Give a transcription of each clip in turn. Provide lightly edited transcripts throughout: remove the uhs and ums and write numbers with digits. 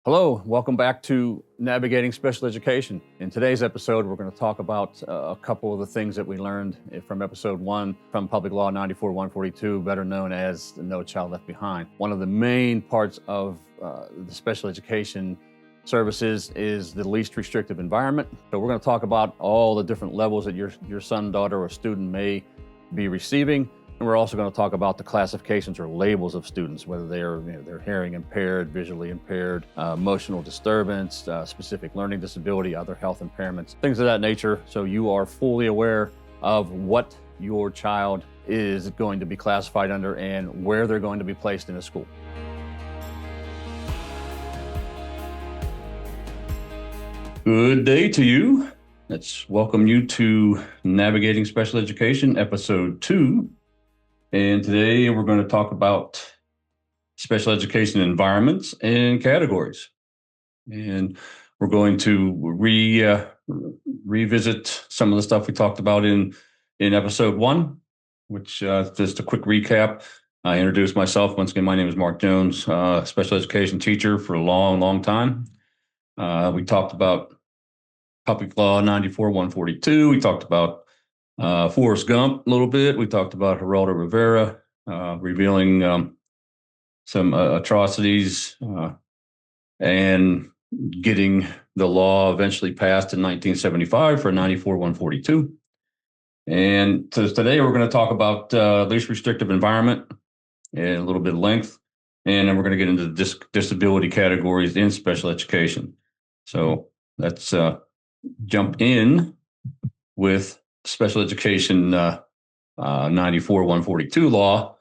Hello, welcome back to Navigating Special Education. In today's episode, we're going to talk about a couple of the things that we learned from episode 1 from Public Law 94-142, better known as the No Child Left Behind. One of the main parts of the special education services is the least restrictive environment. So we're going to talk about all the different levels that your son, daughter, or student may be receiving. And we're also going to talk about the classifications or labels of students, whether they're hearing impaired, visually impaired, emotional disturbance, specific learning disability, other health impairments, things of that nature. So you are fully aware of what your child is going to be classified under and where they're going to be placed in a school. Good day to you. Let's welcome you to Navigating Special Education, episode 2. And today we're going to talk about special education environments and categories. And we're going to revisit some of the stuff we talked about in episode 1, which just a quick recap. I introduced myself. Once again, my name is Mark Jones, special education teacher for a long, long time. We talked about Public Law 94-142. We talked about Forrest Gump a little bit. We talked about Geraldo Rivera revealing some atrocities and getting the law eventually passed in 1975 for 94-142. And so today we're going to talk about least restrictive environment in a little bit of length. And then we're going to get into the disability categories in special education. So let's jump in with special education 94-142 law,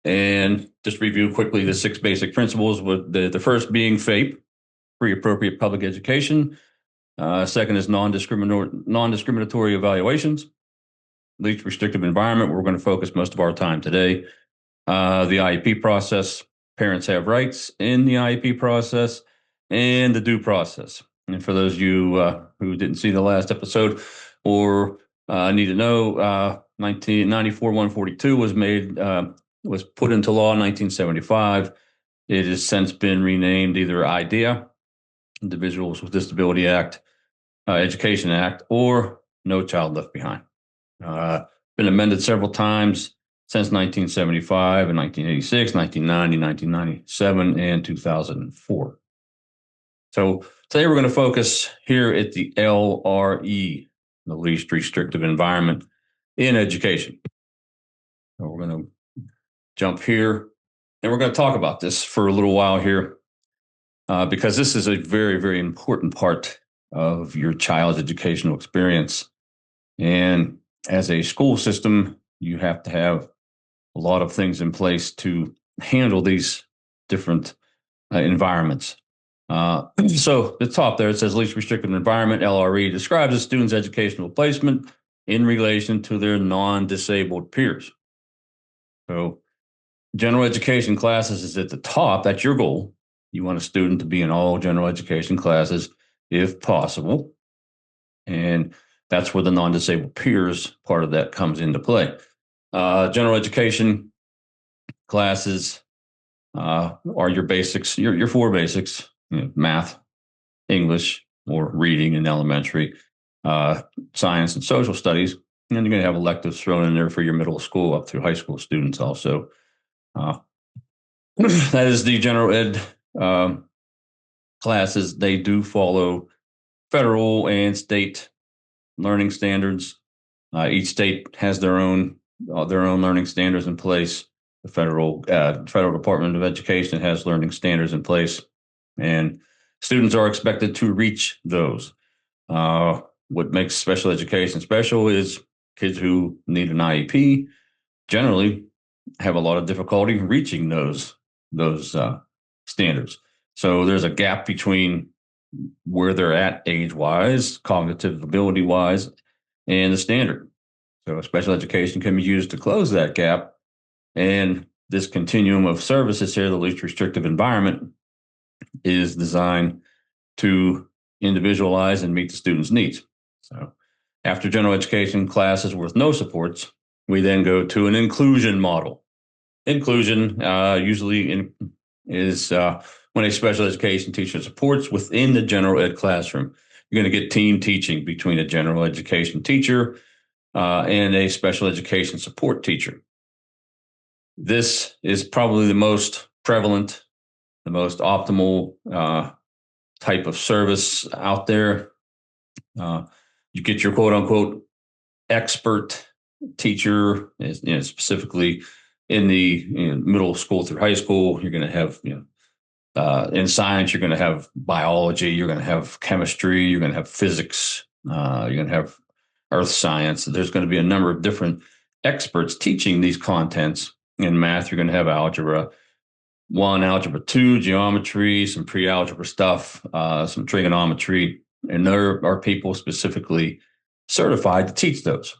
and just review quickly the 6 basic principles, with the first being FAPE, free appropriate public education. Second is non-discriminatory evaluations. Least restrictive environment, we're going to focus most of our time today. The IEP process, parents have rights in the IEP process, and the due process. And for those of you who didn't see the last episode or need to know, 1994-142 was put into law in 1975. It has since been renamed either IDEA, Individuals with Disability Act, Education Act, or No Child Left Behind. Been amended several times since 1975 and 1986, 1990, 1997, and 2004. So today we're going to focus here at the LRE, the least restrictive environment in education. So we're going to jump here and we're going to talk about this for a little while here because this is a very, very important part of your child's educational experience. And as a school system, you have to have a lot of things in place to handle these different environments. So the top there, it says least restrictive environment, LRE, describes a student's educational placement in relation to their non-disabled peers. So general education classes is at the top. That's your goal. You want a student to be in all general education classes if possible. And that's where the non-disabled peers part of that comes into play. General education classes are your basics, your 4 basics, math, English, or reading in elementary, science and social studies. And then you're going to have electives thrown in there for your middle school up through high school students also. That is the general ed classes. They do follow federal and state learning standards. Each state has their own learning standards in place. The federal Department of Education has learning standards in place, and students are expected to reach those. What makes special education special is kids who need an IEP generally have a lot of difficulty reaching those standards. So there's a gap between where they're at age-wise, cognitive ability-wise, and the standard. So special education can be used to close that gap. And this continuum of services here, the least restrictive environment, is designed to individualize and meet the student's needs. So after general education classes with no supports, we then go to an inclusion model. Inclusion usually is when a special education teacher supports within the general ed classroom. You're going to get team teaching between a general education teacher and a special education support teacher. This is probably the most prevalent, the most optimal type of service out there. You get your quote unquote expert teacher, specifically in the middle school through high school. You're going to have, in science, you're going to have biology, you're going to have chemistry, you're going to have physics, you're going to have earth science. There's going to be a number of different experts teaching these contents. In math, you're going to have algebra 1, algebra 2, geometry, some pre-algebra stuff, some trigonometry, and there are people specifically certified to teach those.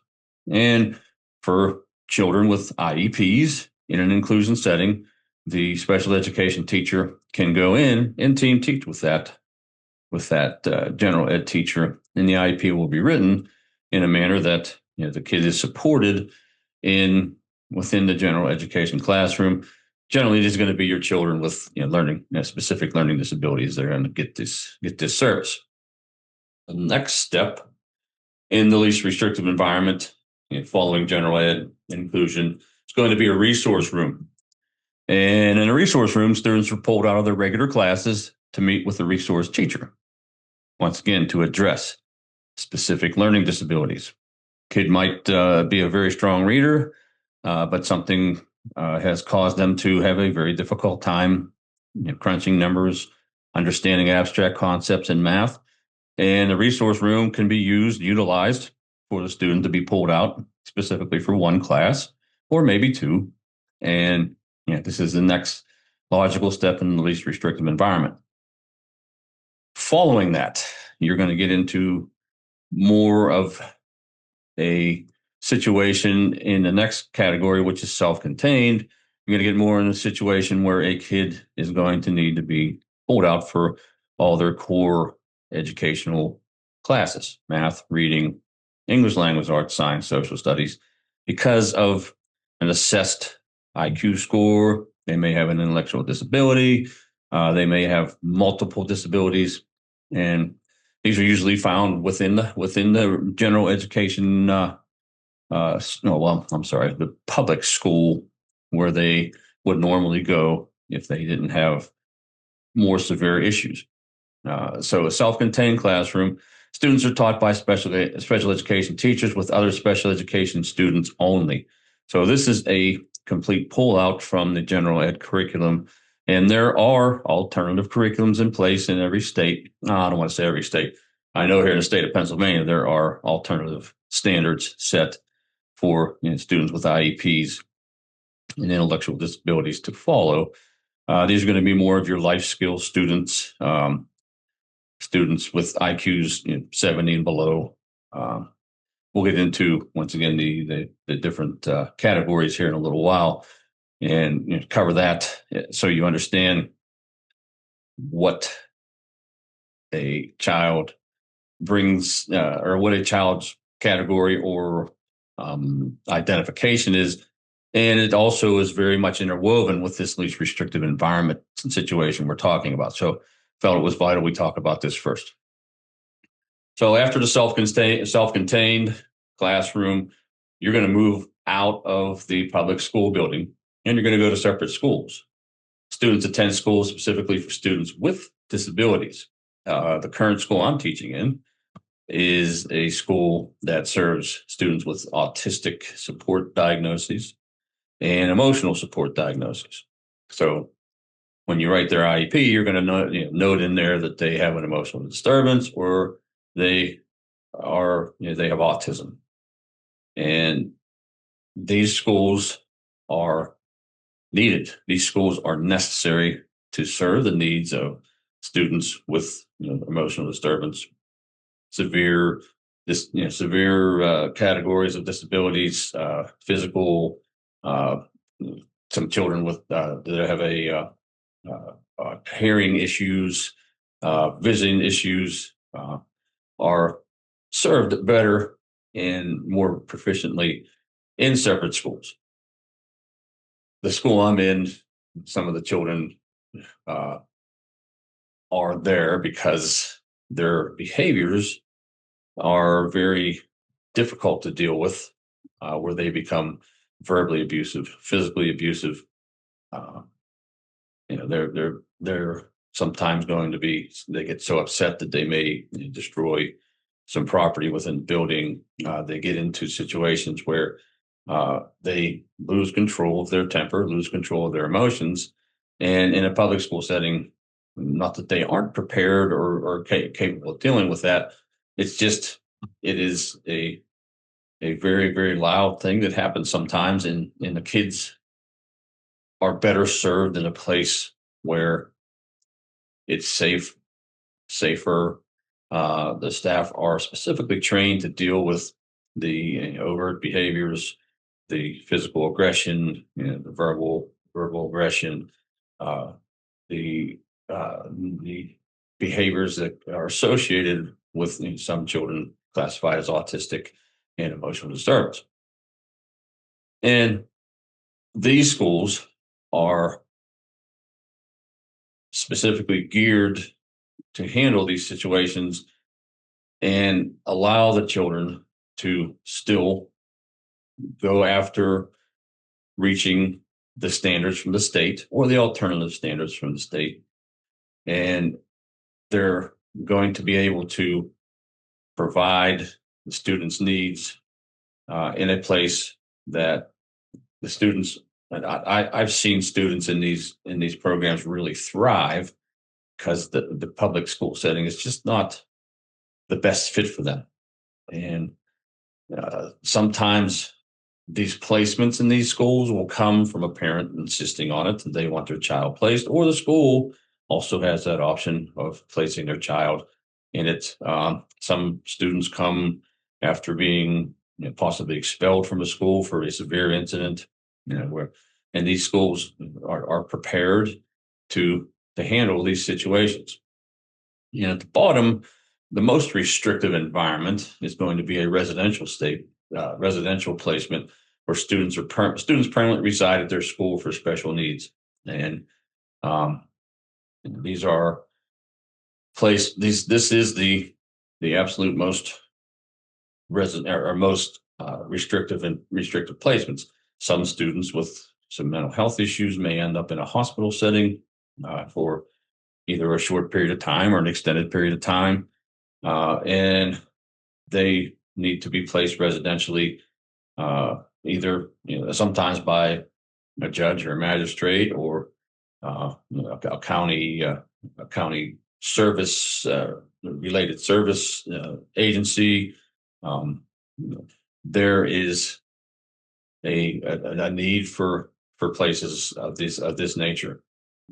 And for children with IEPs in an inclusion setting, the special education teacher can go in and team teach with that general ed teacher, and the IEP will be written in a manner that the kid is supported within the general education classroom. Generally, it is going to be your children with learning specific learning disabilities that are going to get this service. The next step in the least restrictive environment, following general ed inclusion, is going to be a resource room. And in a resource room, students are pulled out of their regular classes to meet with a resource teacher, once again, to address specific learning disabilities. Kid might be a very strong reader, but something has caused them to have a very difficult time crunching numbers, understanding abstract concepts in math. And the resource room can be utilized for the student to be pulled out specifically for one class or maybe two. And this is the next logical step in the least restrictive environment. Following that, you're going to get into more of a situation in the next category, which is self-contained. You're going to get more in a situation where a kid is going to need to be pulled out for all their core educational classes: math, reading, English language arts, science, social studies, because of an assessed IQ score. They may have an intellectual disability. They may have multiple disabilities, and these are usually found within the general education. The public school, where they would normally go if they didn't have more severe issues. So a self-contained classroom, students are taught by special education teachers with other special education students only. So this is a complete pullout from the general ed curriculum. And there are alternative curriculums in place in every state. No, I don't want to say every state. I know here in the state of Pennsylvania, there are alternative standards set for students with IEPs and intellectual disabilities to follow. These are going to be more of your life skills students, students with IQs 70 and below. We'll get into, once again, the different categories here in a little while and cover that so you understand what a child brings or what a child's category or identification is. And it also is very much interwoven with this least restrictive environment situation we're talking about. So felt it was vital we talk about this first. So after the self-contained classroom, you're going to move out of the public school building and you're going to go to separate schools. Students attend schools specifically for students with disabilities. The current school I'm teaching in is a school that serves students with autistic support diagnoses and emotional support diagnoses. So when you write their IEP, you're going to note in there that they have an emotional disturbance or they have autism. And these schools are needed. These schools are necessary to serve the needs of students with emotional disturbance, severe categories of disabilities, physical. Some children with that have hearing issues, vision issues, are served better and more proficiently in separate schools. The school I'm in, some of the children are there because their behaviors are very difficult to deal with, where they become verbally abusive, physically abusive. Uh, they're sometimes going to be. They get so upset that they may destroy some property within the building. They get into situations where they lose control of their temper, lose control of their emotions, and in a public school setting, not that they aren't prepared or capable of dealing with that. It's just it is a very, very loud thing that happens sometimes, and the kids are better served in a place where it's safer. The staff are specifically trained to deal with the overt behaviors, the physical aggression, the verbal aggression, uh, the behaviors that are associated with some children classified as autistic and emotional disturbance. And these schools are specifically geared to handle these situations and allow the children to still go after reaching the standards from the state or the alternative standards from the state. And they're going to be able to provide the students' needs in a place that the students. And I've seen students in these programs really thrive because the public school setting is just not the best fit for them. And sometimes these placements in these schools will come from a parent insisting on it that they want their child placed, or the school also has that option of placing their child in it. Some students come after being possibly expelled from a school for a severe incident, where and these schools are prepared to handle these situations. At the bottom, the most restrictive environment is going to be a residential placement where students permanently reside at their school for special needs, and um, these are placed. This is the absolute most resident or most restrictive placements. Some students with some mental health issues may end up in a hospital setting for either a short period of time or an extended period of time. And they need to be placed residentially, either sometimes by a judge or a magistrate or a county service related service agency. Um, there is a need for places of this nature,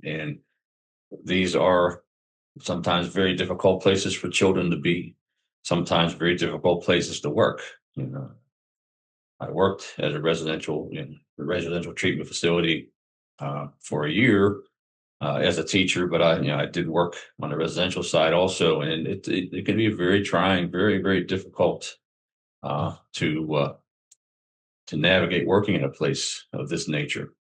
and these are sometimes very difficult places for children to be, sometimes very difficult places to work. I worked at a residential treatment facility for a year as a teacher, but I did work on the residential side also, and it can be very trying, very, very difficult to navigate working in a place of this nature.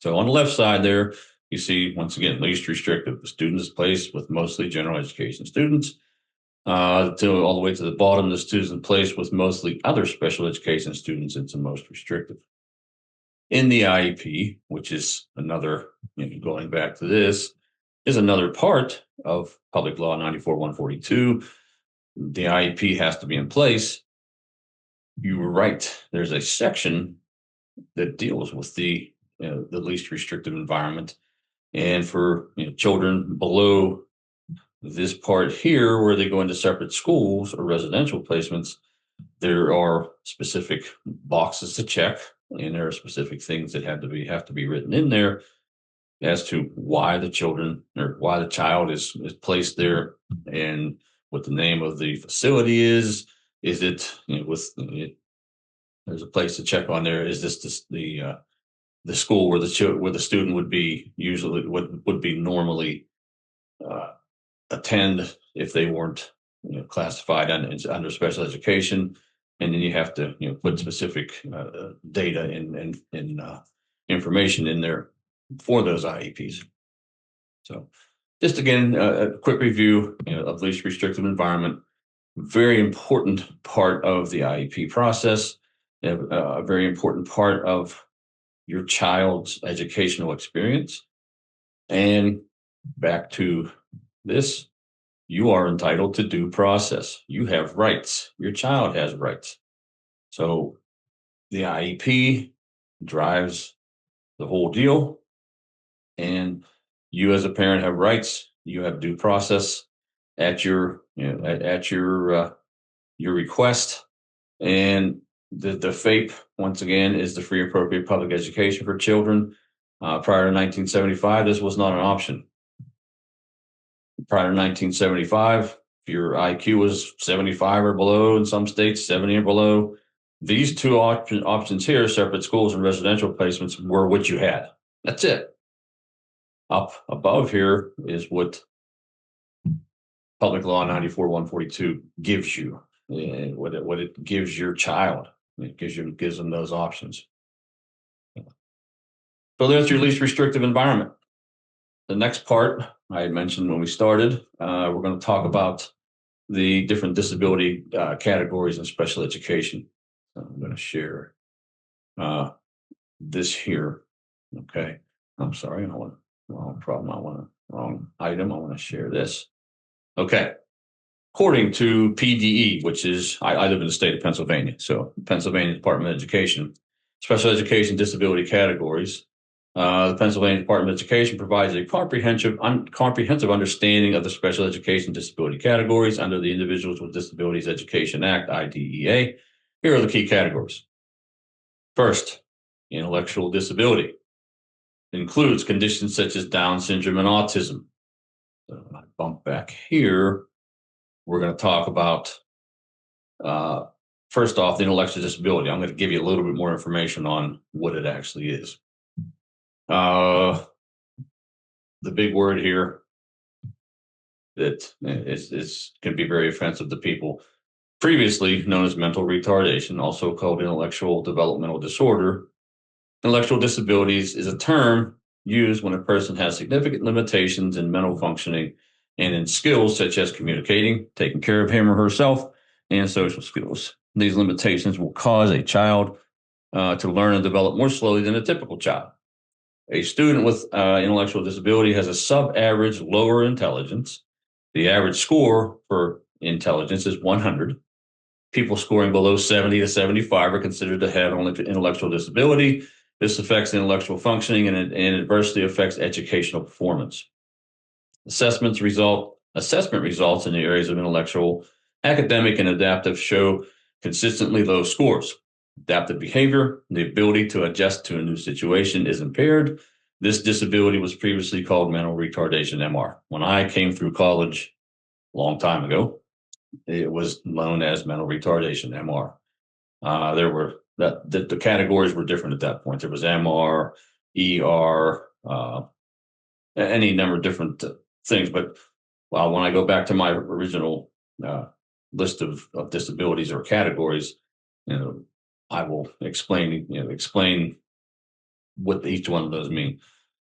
So on the left side there, you see once again least restrictive. The student is placed with mostly general education students. To all the way to the bottom, the students in place with mostly other special education students. It's the most restrictive. In the IEP, which is another, going back to this, is another part of Public Law 94-142. The IEP has to be in place. You were right. There's a section that deals with the least restrictive environment, and for children below this part here, where they go into separate schools or residential placements, there are specific boxes to check, and there are specific things that have to be written in there as to why the child is placed there, and what the name of the facility is. Is it there's a place to check on there. Is this the school where the student would be usually would be normally attend if they weren't classified under special education, and then you have to put specific data and information in there for those IEPs. So just again, a quick review of least restrictive environment. Very important part of the IEP process, a very important part of your child's educational experience. And back to this, you are entitled to due process. You have rights. Your child has rights. So the IEP drives the whole deal. And you as a parent have rights. You have due process at your your request. And the FAPE, once again, is the free appropriate public education for children. Prior to 1975, this was not an option. Prior to 1975, if your IQ was 75 or below, in some states 70 or below, these two options here, separate schools and residential placements, were what you had. That's it. Up above here is what Public Law 94-142 gives you, what it gives your child. It gives them those options. So there's your least restrictive environment. The next part I had mentioned when we started, we're going to talk about the different disability categories in special education. So I'm going to share this here. Okay. I'm sorry. Wrong problem. Wrong item. I want to share this. Okay. According to PDE, which is, I live in the state of Pennsylvania, so Pennsylvania Department of Education, special education disability categories. The Pennsylvania Department of Education provides a comprehensive understanding of the special education disability categories under the Individuals with Disabilities Education Act, IDEA. Here are the key categories. First, intellectual disability. It includes conditions such as Down syndrome and autism. So when I bump back here, we're going to talk about, first off, the intellectual disability. I'm going to give you a little bit more information on what it actually is. The big word here that is can be very offensive to people. Previously known as mental retardation, also called intellectual developmental disorder. Intellectual disabilities is a term used when a person has significant limitations in mental functioning and in skills such as communicating, taking care of him or herself, and social skills. These limitations will cause a child to learn and develop more slowly than a typical child. A student with intellectual disability has a sub-average lower intelligence. The average score for intelligence is 100. People scoring below 70 to 75 are considered to have intellectual disability. This affects intellectual functioning and adversely affects educational performance. Assessment results in the areas of intellectual, academic, and adaptive show consistently low scores. Adaptive behavior, the ability to adjust to a new situation, is impaired. This disability was previously called mental retardation, MR. When I came through college a long time ago, it was known as mental retardation, MR. The categories were different at that point. There was MR, ER, any number of different things. But when I go back to my original list of disabilities or categories, I will explain what each one of those mean.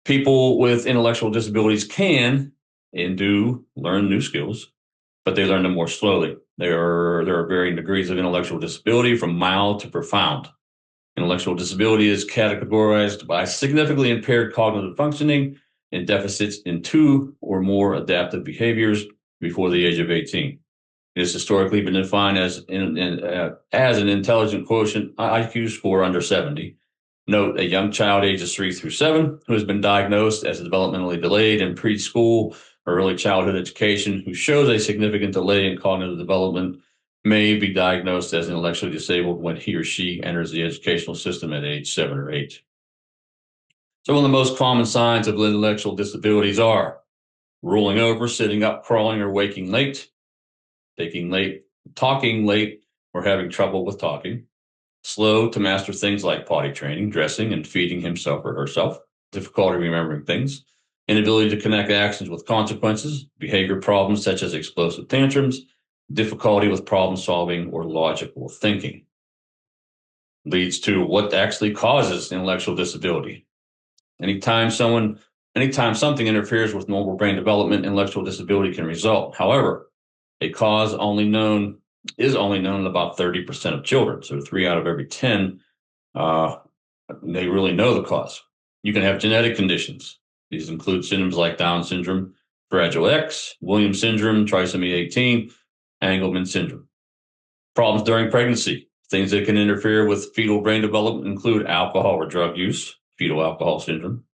People with intellectual disabilities can and do learn new skills, but they learn them more slowly. There are varying degrees of intellectual disability from mild to profound. Intellectual disability is categorized by significantly impaired cognitive functioning and deficits in 2 or more adaptive behaviors before the age of 18. It has historically been defined as an intelligent quotient IQ score under 70. Note, a young child ages 3 through 7 who has been diagnosed as developmentally delayed in preschool or early childhood education, who shows a significant delay in cognitive development, may be diagnosed as intellectually disabled when he or she enters the educational system at age 7 or 8. So one of the most common signs of intellectual disabilities are rolling over, sitting up, crawling, or waking late, talking late, or having trouble with talking, slow to master things like potty training, dressing, and feeding himself or herself, difficulty remembering things, inability to connect actions with consequences, behavior problems such as explosive tantrums, difficulty with problem solving or logical thinking. Leads to what actually causes intellectual disability. Anytime someone Anytime something interferes with normal brain development, intellectual disability can result. However, a cause is only known in about 30% of children. So 3 out of every 10, they really know the cause. You can have genetic conditions. These include syndromes like Down syndrome, Fragile X, Williams syndrome, trisomy 18, Angelman syndrome. Problems during pregnancy. Things that can interfere with fetal brain development include alcohol or drug use, fetal alcohol syndrome,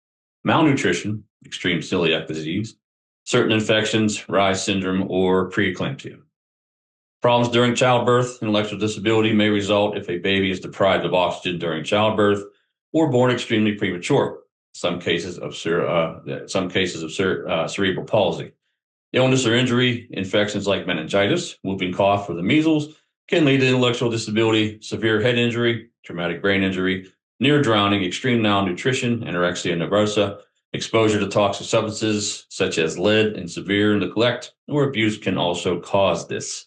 malnutrition, extreme celiac disease, certain infections, Reye's syndrome, or preeclampsia. Problems during childbirth. Intellectual disability may result if a baby is deprived of oxygen during childbirth or born extremely premature. Some cases of cerebral palsy. Illness or injury, infections like meningitis, whooping cough, or the measles can lead to intellectual disability, severe head injury, traumatic brain injury, near drowning, extreme malnutrition, anorexia nervosa, exposure to toxic substances such as lead, and severe neglect or abuse can also cause this.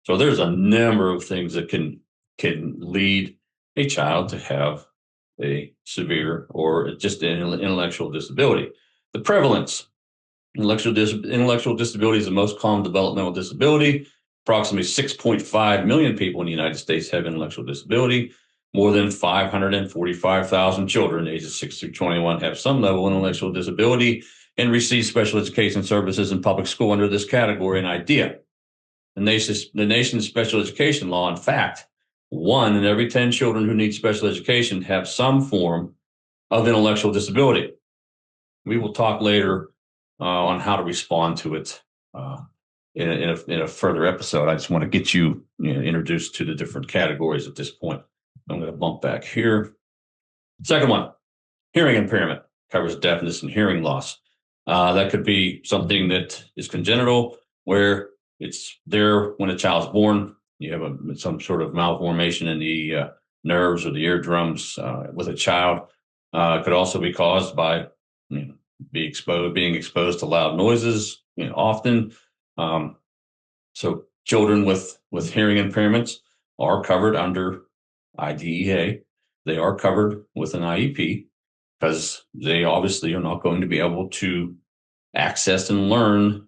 So there's a number of things that can lead a child to have a severe or just an intellectual disability. The prevalence. Intellectual disability is the most common developmental disability. Approximately 6.5 million people in the United States have intellectual disability. More than 545,000 children ages 6 through 21 have some level of intellectual disability and receive special education services in public school under this category and idea. The nation's special education law, in fact, 1 in every 10 children who need special education have some form of intellectual disability. We will talk later on how to respond to it in a further episode. I just want to get you introduced to the different categories at this point. I'm going to bump back here. Second one, hearing impairment, covers deafness and hearing loss. That could be something that is congenital, where it's there when a child's born. You have some sort of malformation in the nerves or the eardrums with a child. It could also be caused by being exposed to loud noises often. So children with hearing impairments are covered under IDEA. They are covered with an IEP because they obviously are not going to be able to access and learn,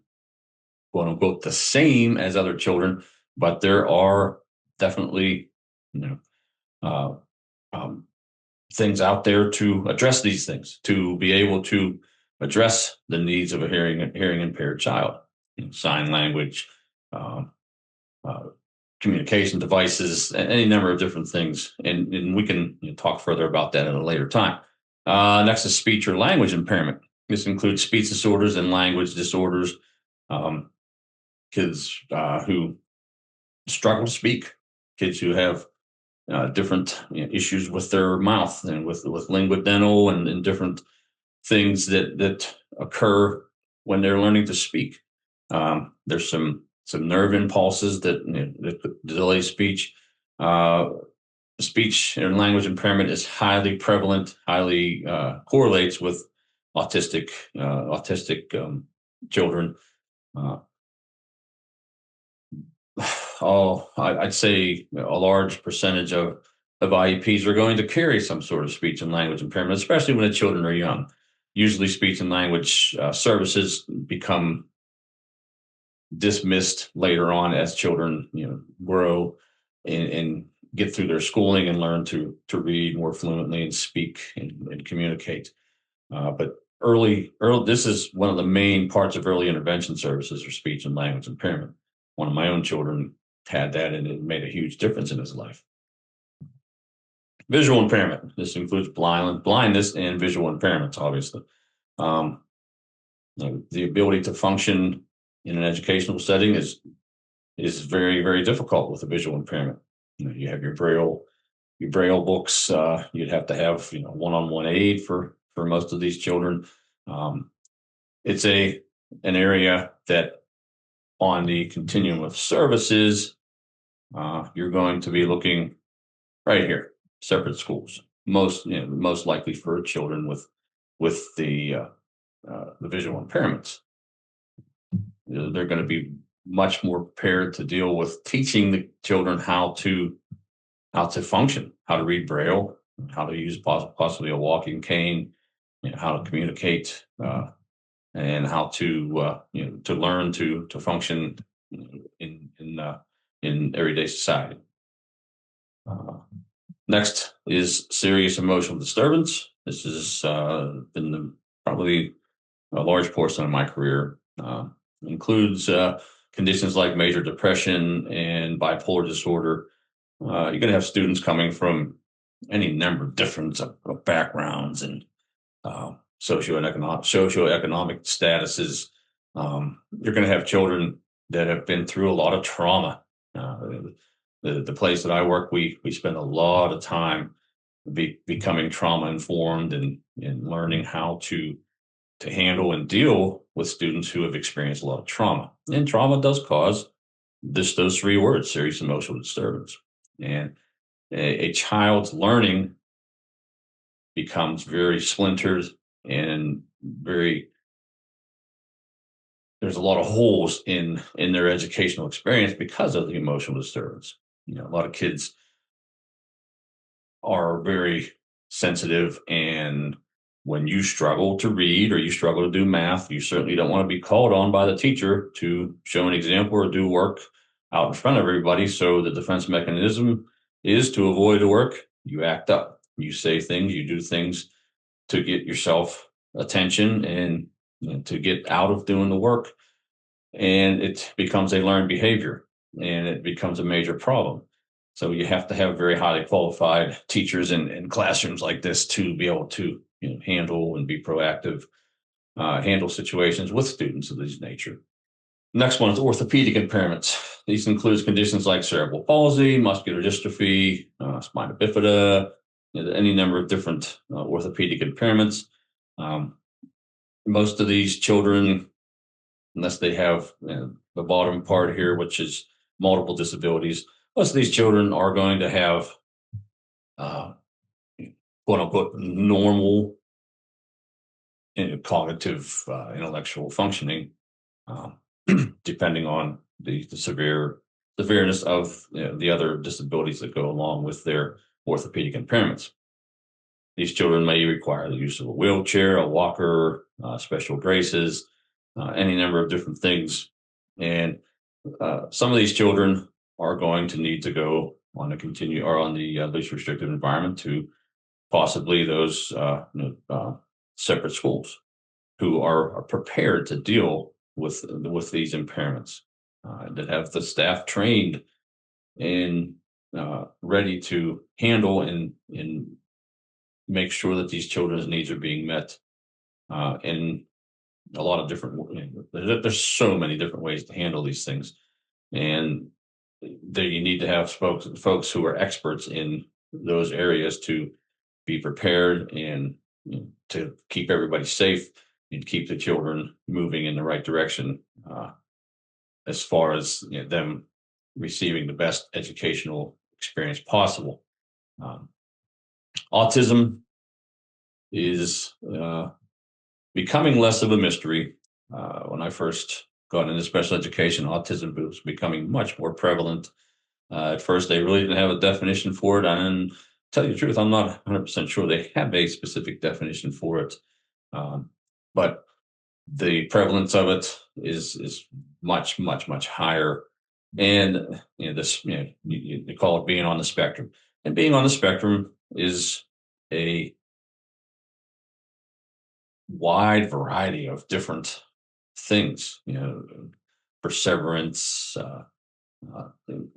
quote unquote, the same as other children, but there are definitely things out there to address these things, to be able to address the needs of a hearing impaired child. Sign language, communication devices, any number of different things. And we can talk further about that at a later time. Next is speech or language impairment. This includes speech disorders and language disorders. Kids who struggle to speak, kids who have different issues with their mouth and with linguodental and different things that occur when they're learning to speak. There's some nerve impulses that delay speech. Speech and language impairment is highly prevalent, highly correlates with autistic children. I'd say a large percentage of IEPs are going to carry some sort of speech and language impairment, especially when the children are young. Usually speech and language services become dismissed later on as children grow and get through their schooling and learn to read more fluently and speak and communicate. But early, this is one of the main parts of early intervention services for speech and language impairment. One of my own children had that, and it made a huge difference in his life. Visual impairment. This includes blindness and visual impairments, obviously. The ability to function in an educational setting is very, very difficult with a visual impairment. You have your braille books. You'd have to have one-on-one aid for most of these children. It's an area that on the continuum of services, you're going to be looking right here, separate schools, most likely for children with the visual impairments. They're going to be much more prepared to deal with teaching the children how to function, how to read braille, how to use possibly a walking cane, how to communicate, and how to to learn to function in everyday society. Uh, Next is serious emotional disturbance. This has been probably a large portion of my career. Includes conditions like major depression and bipolar disorder. You're going to have students coming from any number of different backgrounds and socioeconomic statuses. You're going to have children that have been through a lot of trauma. Uh, the place that I work, we spend a lot of time becoming trauma informed and learning how to handle and deal with students who have experienced a lot of trauma. And trauma does cause those three words: serious emotional disturbance. And a child's learning becomes very splintered and very there's a lot of holes in their educational experience because of the emotional disturbance. A lot of kids are very sensitive, and when you struggle to read or you struggle to do math, you certainly don't want to be called on by the teacher to show an example or do work out in front of everybody. So the defense mechanism is to avoid the work. You act up, you say things, you do things to get yourself attention and to get out of doing the work. And it becomes a learned behavior and it becomes a major problem. So you have to have very highly qualified teachers in classrooms like this to be able to handle and be proactive, handle situations with students of this nature. Next one is orthopedic impairments. These includes conditions like cerebral palsy, muscular dystrophy, spina bifida, any number of different orthopedic impairments. Most of these children, unless they have the bottom part here, which is multiple disabilities, most of these children are going to have uh, quote unquote normal cognitive intellectual functioning, um, depending on the severeness of the other disabilities that go along with their orthopedic impairments. These children may require the use of a wheelchair, a walker, special braces, any number of different things. And some of these children are going to need to go on the least restrictive environment to possibly those separate schools who are prepared to deal with these impairments, that have the staff trained and ready to handle and make sure that these children's needs are being met in a lot of different. There's so many different ways to handle these things, and there you need to have folks who are experts in those areas to be prepared and to keep everybody safe and keep the children moving in the right direction, as far as them receiving the best educational experience possible. Um, Autism is becoming less of a mystery. When I first got into special education, autism was becoming much more prevalent. At first, they really didn't have a definition for it. And tell you the truth, I'm not 100% sure they have a specific definition for it. But the prevalence of it is much, much, much higher. And this you call it being on the spectrum. And being on the spectrum is a wide variety of different things, perseverance,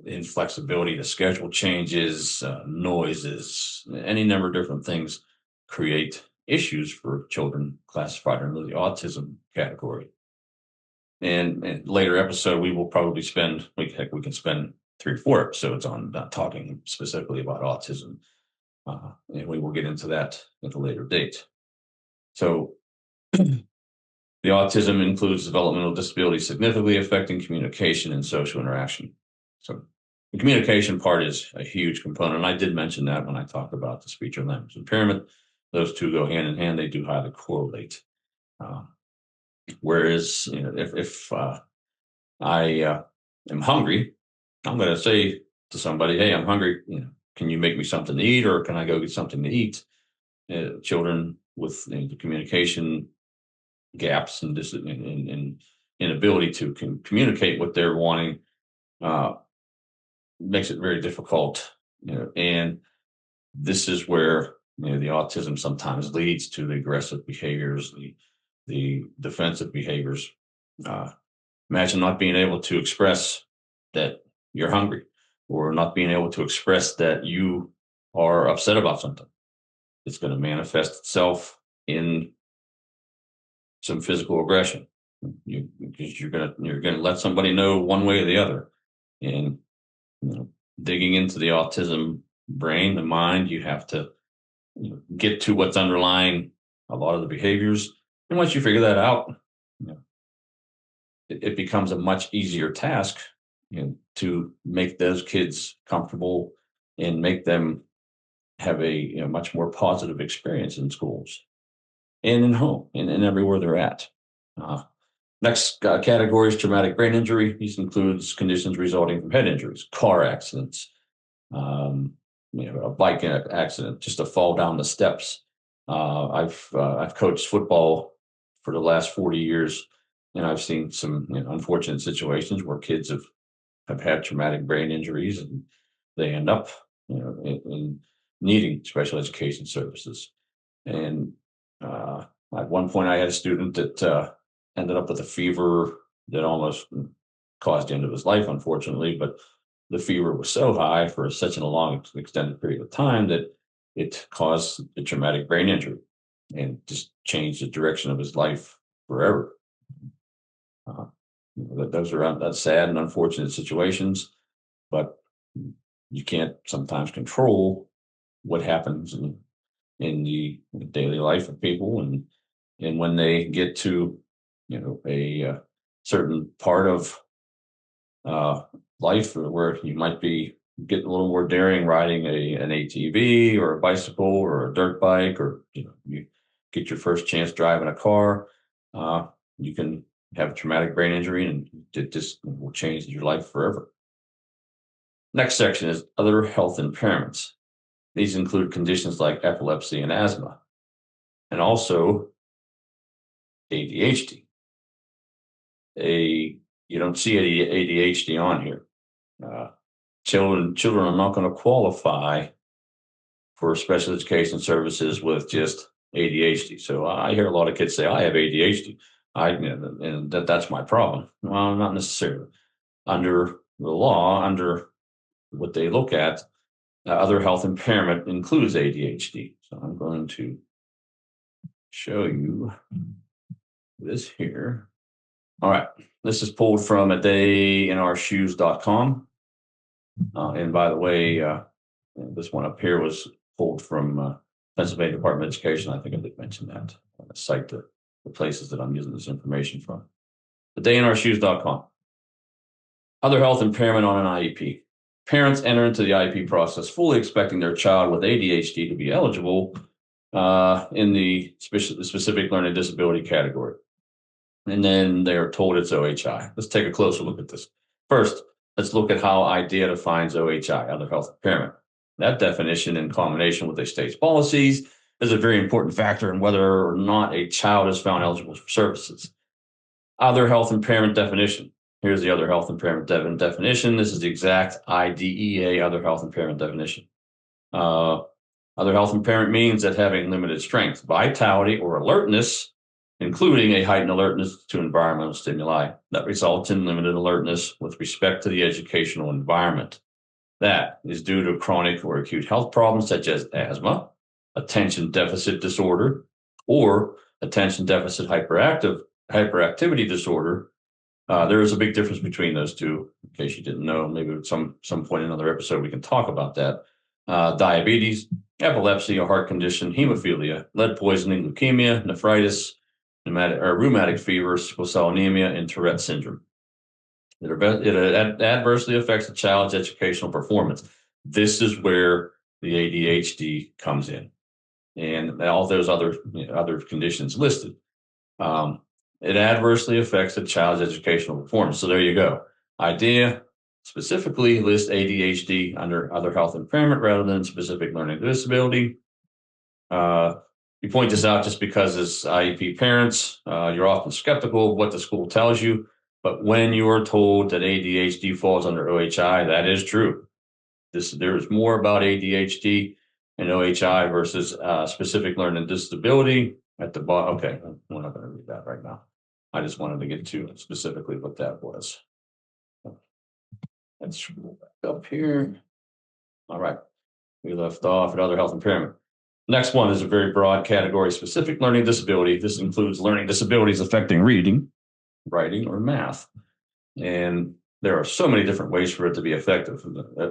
inflexibility to schedule changes, noises, any number of different things create issues for children classified under the autism category. And in later episode, we will probably we can spend 3 or 4 episodes on talking specifically about autism. And we will get into that at a later date. So the autism includes developmental disability significantly affecting communication and social interaction. So the communication part is a huge component. And I did mention that when I talked about the speech or language impairment. Those two go hand in hand. They do highly correlate. Whereas, if I am hungry, I'm going to say to somebody, "Hey, I'm hungry. Can you make me something to eat, or can I go get something to eat?" Children with the communication gaps and inability to communicate what they're wanting, makes it very difficult. And this is where the autism sometimes leads to the aggressive behaviors, the defensive behaviors. Imagine not being able to express that you're hungry, or not being able to express that you are upset about something. It's going to manifest itself in some physical aggression. Because you're gonna let somebody know one way or the other. And digging into the autism brain, the mind, you have to get to what's underlying a lot of the behaviors. And once you figure that out, it becomes a much easier task to make those kids comfortable and make them have a much more positive experience in schools and in home and everywhere they're at. Next category is traumatic brain injury. This includes conditions resulting from head injuries, car accidents, a bike accident, just a fall down the steps. I've coached football for the last 40 years, and I've seen some unfortunate situations where kids have had traumatic brain injuries, and they end up in needing special education services. And at one point, I had a student that ended up with a fever that almost caused the end of his life, unfortunately. But the fever was so high for such a long, extended period of time that it caused a traumatic brain injury and just changed the direction of his life forever. Those are that's sad and unfortunate situations, but you can't sometimes control what happens in the daily life of people, and when they get to a certain part of life where you might be getting a little more daring, riding an ATV or a bicycle or a dirt bike, or you get your first chance driving a car, you can have a traumatic brain injury, and it just will change your life forever. Next section is other health impairments. These include conditions like epilepsy and asthma, and also ADHD. You don't see ADHD on here. Children are not going to qualify for special education services with just ADHD. So I hear a lot of kids say, "I have ADHD," and that's my problem. Well, not necessarily. Under the law, under what they look at, other health impairment includes ADHD. So I'm going to show you this here. All right. This is pulled from adayinourshoes.com. And by the way, this one up here was pulled from Pennsylvania Department of Education. I think I did mention that. I'm going to cite the places that I'm using this information from. Adayinourshoes.com. Other health impairment on an IEP. Parents enter into the IEP process fully expecting their child with ADHD to be eligible in the specific learning disability category. And then they are told it's OHI. Let's take a closer look at this. First, let's look at how IDEA defines OHI, other health impairment. That definition, in combination with the state's policies, is a very important factor in whether or not a child is found eligible for services. Other health impairment definition. Here's the other health impairment definition. This is the exact IDEA other health impairment definition. Other health impairment means that having limited strength, vitality, or alertness, including a heightened alertness to environmental stimuli, that results in limited alertness with respect to the educational environment. That is due to chronic or acute health problems such as asthma, attention deficit disorder, or attention deficit hyperactivity disorder. There is a big difference between those two. In case you didn't know, maybe at some point in another episode we can talk about that. Diabetes, epilepsy, a heart condition, hemophilia, lead poisoning, leukemia, nephritis, rheumatic fever, sickle cell anemia, and Tourette syndrome. It adversely affects the child's educational performance. This is where the ADHD comes in, and all those other conditions listed. It adversely affects the child's educational performance. So there you go. IDEA specifically lists ADHD under other health impairment rather than specific learning disability. You point this out just because as IEP parents, you're often skeptical of what the school tells you. But when you are told that ADHD falls under OHI, that is true. There is more about ADHD and OHI versus specific learning disability at the bottom. Okay, we're not going to read that right now. I just wanted to get to specifically what that was. Let's scroll back up here. All right, we left off at other health impairment. Next one is a very broad category, specific learning disability. This includes learning disabilities affecting reading, writing, or math. And there are so many different ways for it to be effective.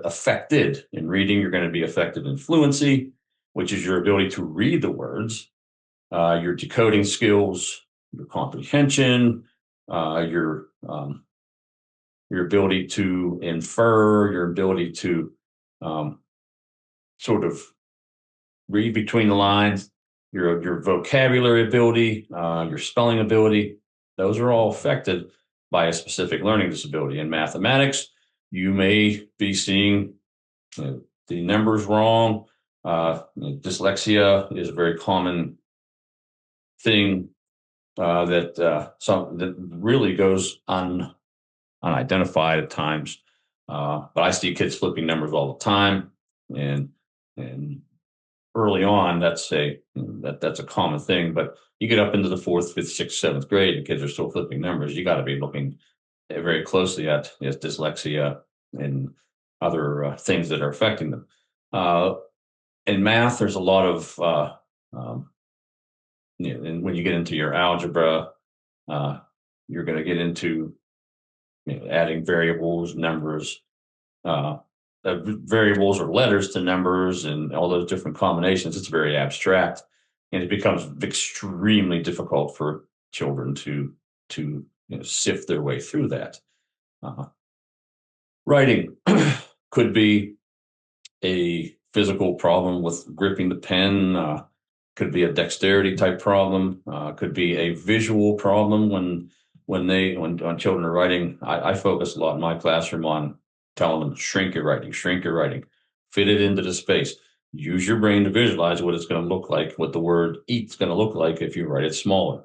Affected in reading, you're going to be affected in fluency, which is your ability to read the words, your decoding skills, your comprehension, your ability to infer, your ability to sort of read between the lines, your vocabulary ability, your spelling ability. Those are all affected by a specific learning disability. In mathematics, you may be seeing the numbers wrong. Dyslexia is a very common thing that really goes unidentified at times. But I see kids flipping numbers all the time, and early on, that's a common thing. But you get up into the 4th, 5th, 6th, 7th grade, and kids are still flipping numbers. You got to be looking very closely at dyslexia and other things that are affecting them. In math, there's a lot of and when you get into your algebra, you're going to get into adding variables, numbers, variables or letters to numbers, and all those different combinations. It's very abstract, and it becomes extremely difficult for children to sift their way through that. Writing could be a physical problem with gripping the pen, could be a dexterity type problem, could be a visual problem when children are writing. I focus a lot in my classroom on telling them shrink your writing, fit it into the space. Use your brain to visualize what it's going to look like, what the word eat's going to look like if you write it smaller.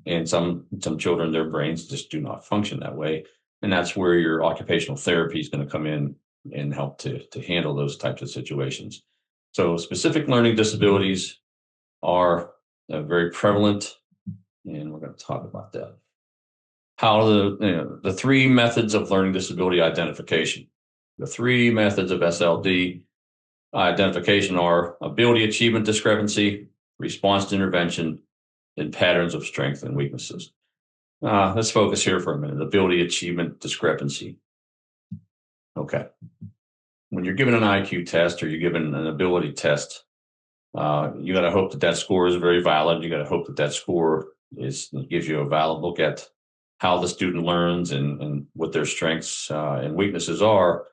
And some children, their brains just do not function that way. And that's where your occupational therapy is going to come in and help to handle those types of situations. So specific learning disabilities are very prevalent, and we're going to talk about that. How the 3 methods of learning disability identification. The 3 methods of SLD identification are ability achievement discrepancy, response to intervention, and patterns of strengths and weaknesses. Let's focus here for a minute. Ability achievement discrepancy. Okay. When you're given an IQ test or you're given an ability test, you got to hope that score is very valid. You got to hope that score gives you a valid look at how the student learns and what their strengths and weaknesses are.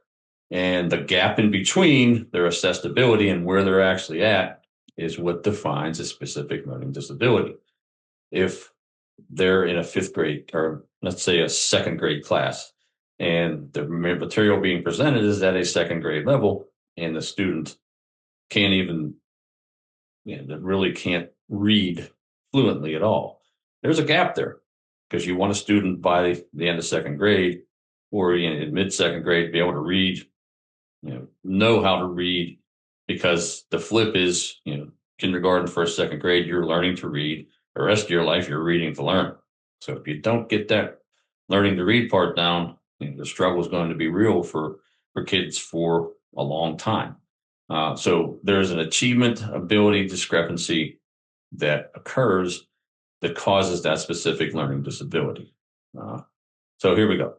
And the gap in between their assessed ability and where they're actually at is what defines a specific learning disability. If they're in a 5th grade, or let's say a 2nd grade class, and the material being presented is at a 2nd grade level, and the student can't even, really can't read fluently at all, there's a gap there, because you want a student by the end of 2nd grade or in mid 2nd grade to be able to read, know how to read, because the flip is, kindergarten, 1st, 2nd grade, you're learning to read. The rest of your life, you're reading to learn. So if you don't get that learning to read part down, the struggle is going to be real for kids for a long time. So there's an achievement ability discrepancy that occurs that causes that specific learning disability. So here we go.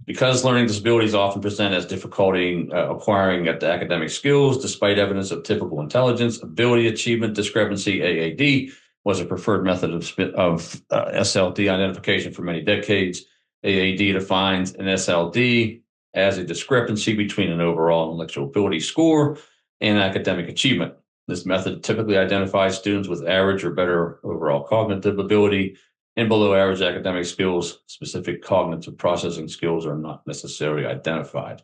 Because learning disabilities often present as difficulty acquiring at the academic skills, despite evidence of typical intelligence, ability achievement discrepancy, AAD, was a preferred method of SLD identification for many decades. AAD defines an SLD as a discrepancy between an overall intellectual ability score and academic achievement. This method typically identifies students with average or better overall cognitive ability and below average academic skills. Specific cognitive processing skills are not necessarily identified.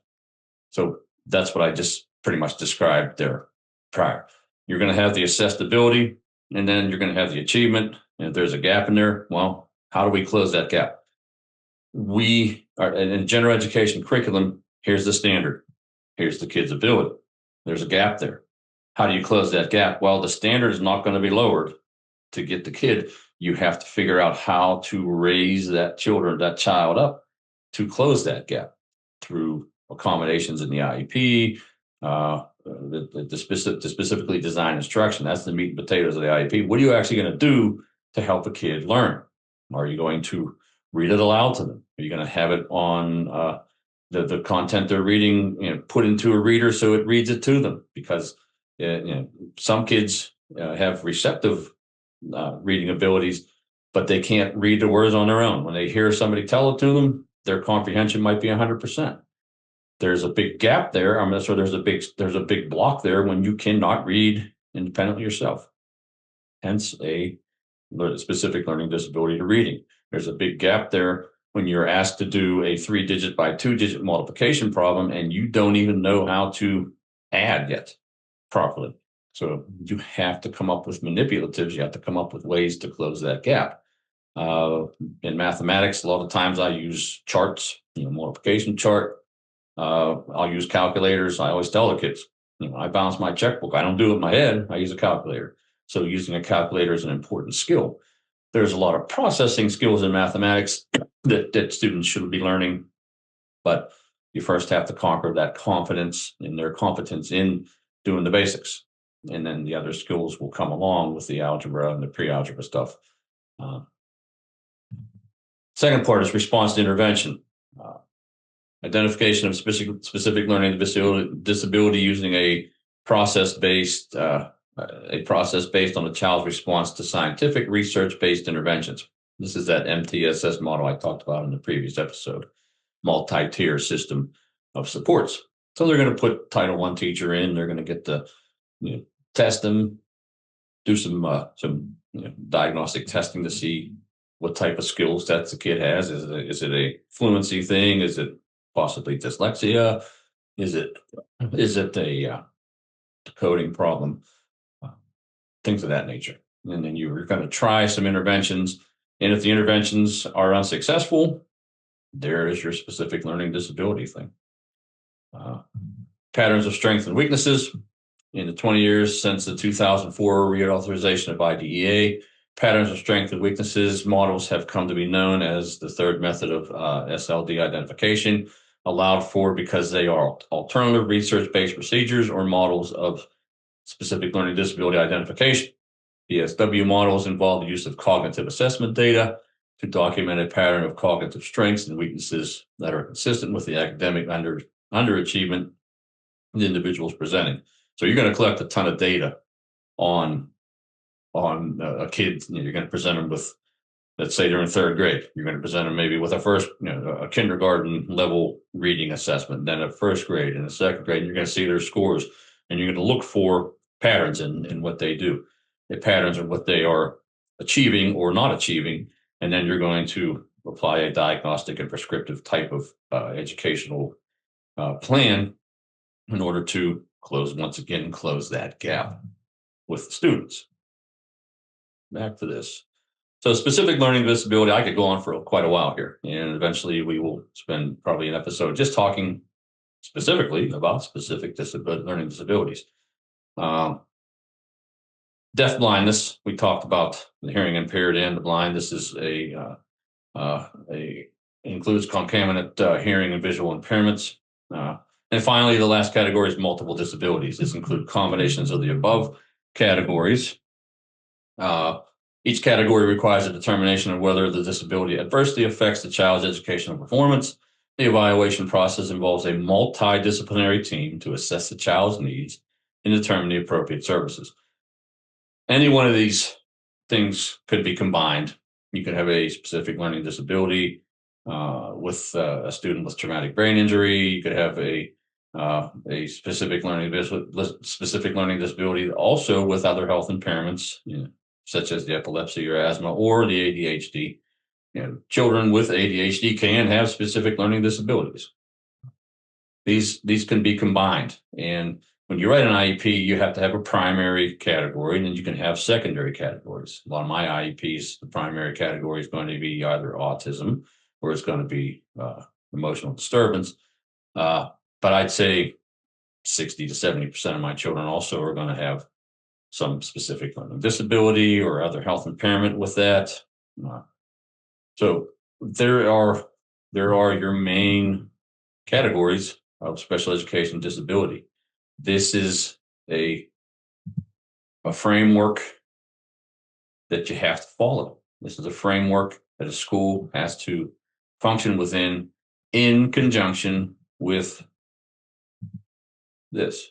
So that's what I just pretty much described there prior. You're going to have the assessed ability, and then you're going to have the achievement. And if there's a gap in there, well, how do we close that gap? We are in general education curriculum. Here's the standard. Here's the kid's ability. There's a gap there. How do you close that gap? Well, the standard is not going to be lowered to get the kid. You have to figure out how to raise that child up to close that gap through accommodations in the IEP, the specifically designed instruction. That's the meat and potatoes of the IEP. What are you actually going to do to help a kid learn? Are you going to read it aloud to them? Are you going to have it on the content they're reading, put into a reader so it reads it to them? Because some kids have receptive reading abilities, but they can't read the words on their own. When they hear somebody tell it to them, their comprehension might be 100%. There's a big gap there. I mean, so there's a big block there when you cannot read independently yourself. Hence a specific learning disability to reading. There's a big gap there when you're asked to do a 3-digit by 2-digit multiplication problem and you don't even know how to add yet properly. So you have to come up with manipulatives. You have to come up with ways to close that gap. In mathematics, a lot of times I use charts, multiplication chart. I'll use calculators. I always tell the kids, I balance my checkbook. I don't do it in my head. I use a calculator. So using a calculator is an important skill. There's a lot of processing skills in mathematics that students should be learning, but you first have to conquer that confidence and their competence in doing the basics. And then the other skills will come along with the algebra and the pre-algebra stuff. Second part is response to intervention. Identification of specific learning disability using a process based on a child's response to scientific research-based interventions. This is that MTSS model I talked about in the previous episode, multi-tier system of supports. So they're going to put Title I teacher in. They're going to get to test them, do some diagnostic testing to see what type of skill sets the kid has. Is it a fluency thing? Is it possibly dyslexia? Is it a decoding problem? Things of that nature. And then you're going to try some interventions. And if the interventions are unsuccessful, there is your specific learning disability thing. Patterns of strengths and weaknesses. In the 20 years since the 2004 reauthorization of IDEA, patterns of strengths and weaknesses models have come to be known as the third method of SLD identification, allowed for because they are alternative research-based procedures or models of specific learning disability identification. PSW models involve the use of cognitive assessment data to document a pattern of cognitive strengths and weaknesses that are consistent with the academic underachievement the individuals presenting. So you're going to collect a ton of data on a kid. You're going to present them with, let's say they're in third grade. You're going to present them maybe with a kindergarten level reading assessment, then a first grade and a second grade. And you're going to see their scores, and you're going to look for patterns in what they do, the patterns of what they are achieving or not achieving, and then you're going to apply a diagnostic and prescriptive type of educational plan in order to close that gap with the students. Back to this. So specific learning disability, I could go on for quite a while here, and eventually we will spend probably an episode just talking specifically about specific learning disabilities. Deaf blindness, we talked about the hearing impaired and the blind. This is includes concomitant hearing and visual impairments. And finally, the last category is multiple disabilities. This includes combinations of the above categories. Each category requires a determination of whether the disability adversely affects the child's educational performance. The evaluation process involves a multidisciplinary team to assess the child's needs and determine the appropriate services. Any one of these things could be combined. You could have a specific learning disability with a student with traumatic brain injury. You could have a specific learning disability also with other health impairments, such as the epilepsy or asthma or the ADHD. Children with ADHD can have specific learning disabilities. These can be combined, and when you write an IEP, you have to have a primary category, and then you can have secondary categories. A lot of my IEPs, the primary category is going to be either autism or it's going to be emotional disturbance. But I'd say 60 to 70% of my children also are going to have some specific learning disability or other health impairment with that. So there are your main categories of special education disability. This is a framework that you have to follow. This is a framework that a school has to function within in conjunction with this,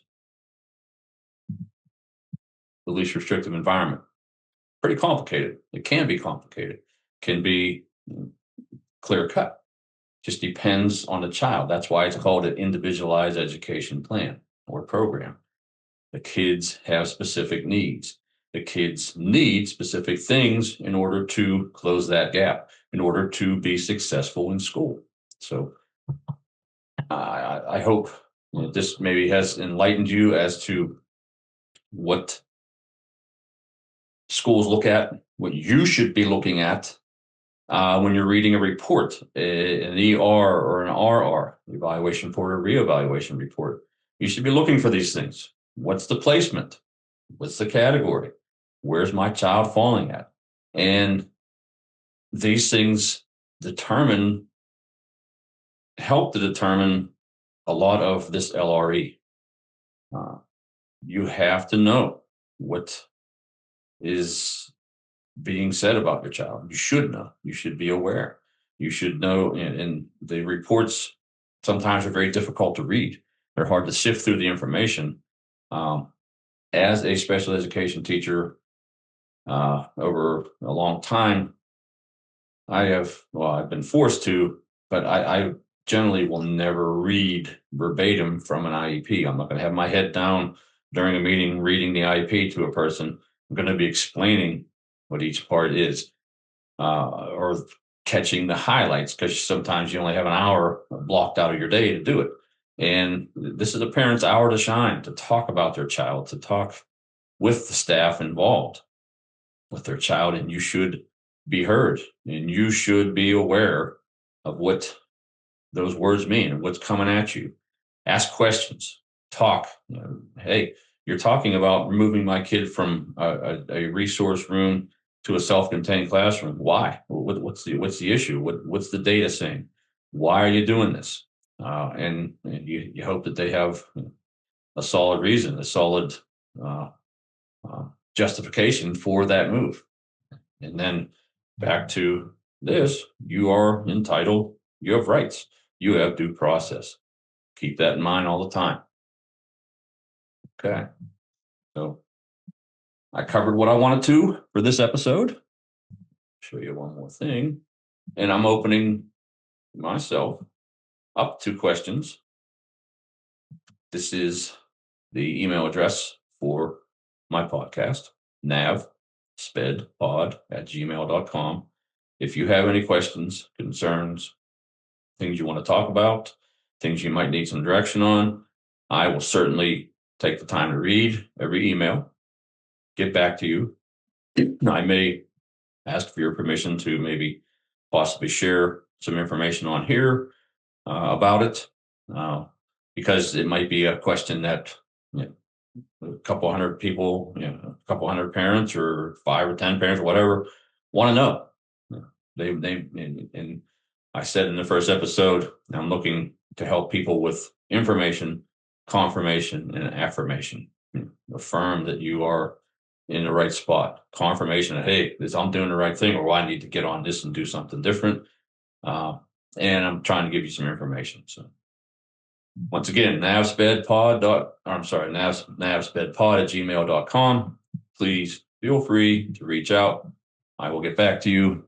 the least restrictive environment. Pretty complicated. It can be complicated. Can be clear cut. Just depends on the child. That's why it's called an individualized education plan or program. The kids have specific needs. The kids need specific things in order to close that gap, in order to be successful in school. So I hope this maybe has enlightened you as to what schools look at, what you should be looking at when you're reading a report, an ER or an RR, evaluation report or reevaluation report. You should be looking for these things. What's the placement? What's the category? Where's my child falling at? And these things help to determine a lot of this LRE. You have to know what is being said about your child. You should know. You should be aware. You should know. And the reports sometimes are very difficult to read. They're hard to sift through the information. As a special education teacher over a long time, I've been forced to, but I generally will never read verbatim from an IEP. I'm not going to have my head down during a meeting reading the IEP to a person. I'm going to be explaining what each part is or catching the highlights, because sometimes you only have an hour blocked out of your day to do it. And this is a parent's hour to shine, to talk about their child, to talk with the staff involved with their child. And you should be heard, and you should be aware of what those words mean and what's coming at you. Ask questions, talk. Hey, you're talking about moving my kid from a resource room to a self-contained classroom. Why? What's the issue? What's the data saying? Why are you doing this? And you hope that they have a solid reason, a solid justification for that move. And then back to this, you are entitled, you have rights, you have due process. Keep that in mind all the time. Okay. So I covered what I wanted to for this episode. Show you one more thing. And I'm opening myself up to questions. This is the email address for my podcast, navspedpod@gmail.com. If you have any questions, concerns, things you want to talk about, things you might need some direction on, I will certainly take the time to read every email, get back to you. I may ask for your permission to maybe possibly share some information on here about it, because it might be a question that a couple hundred people, a couple hundred parents or 5 or 10 parents or whatever want to know. And I said in the first episode, I'm looking to help people with information, confirmation, and affirmation. Affirm that you are in the right spot. Confirmation that, hey, I'm doing the right thing, or I need to get on this and do something different. And I'm trying to give you some information. So once again, navspedpod@gmail.com. Please feel free to reach out. I will get back to you.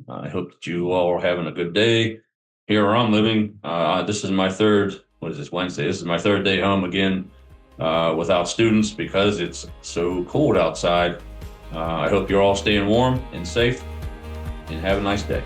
I hope that you all are having a good day. Here where I'm living, this is my Wednesday? This is my third day home again without students because it's so cold outside. I hope you're all staying warm and safe, and have a nice day.